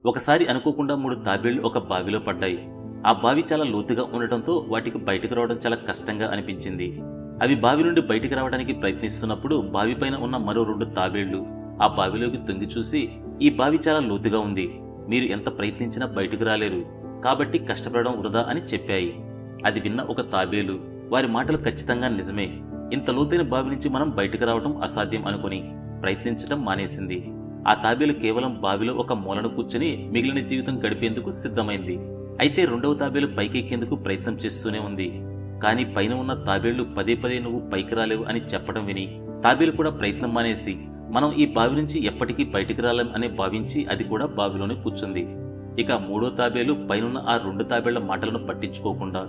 ఒకసారి అనుకోకుండా 3 తాబేళ్లు ఒక బావిలో పడ్డాయి. ఆ బావి చాలా లోతుగా ఉండటంతో వాటికి బయటకు రావడం చాలా కష్టంగా అనిపించింది. అవి బావి నుండి బయటికి రావడానికి ప్రయత్నిస్తున్నప్పుడు బావి పైన ఉన్న మరో 2 తాబేళ్లు ఆ బావిలోకి తొంగి చూసి, ఈ బావి చాలా లోతుగా ఉంది, మీరు ఎంత ప్రయత్నించినా బయటకు రాలేరు, కాబట్టి కష్టపడడం వృధా అని చెప్పాయి. అది విన్న ఒక తాబేలు, వారి మాటలు ఖచ్చితంగా నిజమే, ఇంత లోతైన బావి నుంచి మనం బయటకు రావడం అసాధ్యం అనుకుని ప్రయత్నించడం మానేసింది. ఆ తాబేలు కేవలం బావిలో ఒక మూలను కూర్చుని మిగిలిన జీవితం గడిపేందుకు సిద్ధమైంది. అయితే 2వ తాబేలు పైకెక్కేందుకు ప్రయత్నం చేస్తూనే ఉంది. కానీ పైన ఉన్న తాబేళ్లు పదే పదే నువ్వు పైకి రాలేవు అని చెప్పడం విని తాబేలు కూడా ప్రయత్నం మానేసి, మనం ఈ బావి నుంచి ఎప్పటికీ బయటికి రాలేం అని భావించి అది కూడా బావిలోనే కూర్చుంది. ఇక 3వ తాబేలు పైనున్న ఆ 2 తాబేళ్ల మాటలను పట్టించుకోకుండా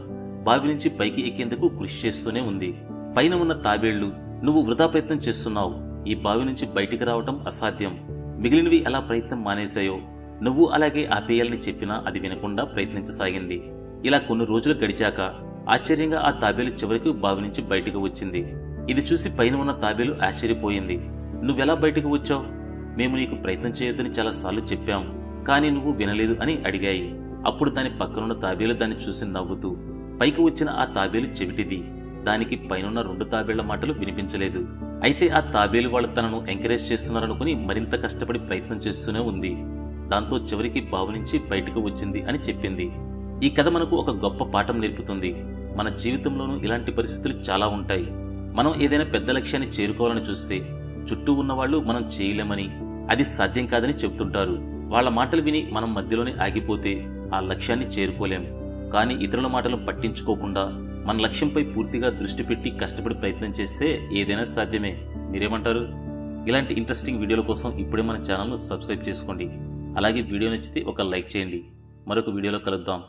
బావి నుంచి పైకి ఎక్కేందుకు కృషి చేస్తూనే ఉంది. పైన ఉన్న తాబేళ్లు, నువ్వు వృధా ప్రయత్నం చేస్తున్నావు, ఈ బావి నుంచి బయటికి రావటం అసాధ్యం, మిగిలినవి ఎలా ప్రయత్నం మానేశాయో నువ్వు అలాగే ఆపేయాలని చెప్పినా అది వినకుండా ప్రయత్నించసాగింది. ఇలా కొన్ని రోజులు గడిచాక ఆశ్చర్యంగా ఆ తాబేలు చివరికి బావి నుంచి బయటకు వచ్చింది. ఇది చూసి పైన ఉన్న తాబేలు ఆశ్చర్యపోయింది. నువ్వెలా బయటకు వచ్చావు? మేము నీకు ప్రయత్నం చేయొద్దని చాలాసార్లు చెప్పాం, కానీ నువ్వు వినలేదు అని అడిగాయి. అప్పుడు దాని పక్కనున్న తాబేలు దాన్ని చూసి నవ్వుతూ, పైకి వచ్చిన ఆ తాబేలు చెవిటిది, దానికి పైనున్న 2 తాబేళ్ల మాటలు వినిపించలేదు. అయితే ఆ తాబేలు వాళ్ళు తనను ఎంకరేజ్ చేస్తున్నారనుకుని మరింత కష్టపడి ప్రయత్నం చేస్తూనే ఉంది. దాంతో చివరికి బావి నుంచి బయటకు వచ్చింది అని చెప్పింది. ఈ కథ మనకు ఒక గొప్ప పాఠం నేర్పుతుంది. మన జీవితంలోనూ ఇలాంటి పరిస్థితులు చాలా ఉంటాయి. మనం ఏదైనా పెద్ద లక్ష్యాన్ని చేరుకోవాలని చూస్తే చుట్టూ ఉన్నవాళ్లు మనం చేయలేమని, అది సాధ్యం కాదని చెబుతుంటారు. వాళ్ల మాటలు విని మనం మధ్యలోనే ఆగిపోతే ఆ లక్ష్యాన్ని చేరుకోలేం. కానీ ఇతరుల మాటలు పట్టించుకోకుండా మన లక్ష్యంపై పూర్తిగా దృష్టి పెట్టి కష్టపడి ప్రయత్నం చేస్తే ఏదైనా సాధ్యమే. మీరేమంటారు? ఇలాంటి ఇంట్రెస్టింగ్ వీడియోల కోసం ఇప్పుడే మన ఛానల్ను సబ్స్క్రైబ్ చేసుకోండి. అలాగే వీడియో నచ్చితే ఒక లైక్ చేయండి. మరొక వీడియోలో కలుద్దాం.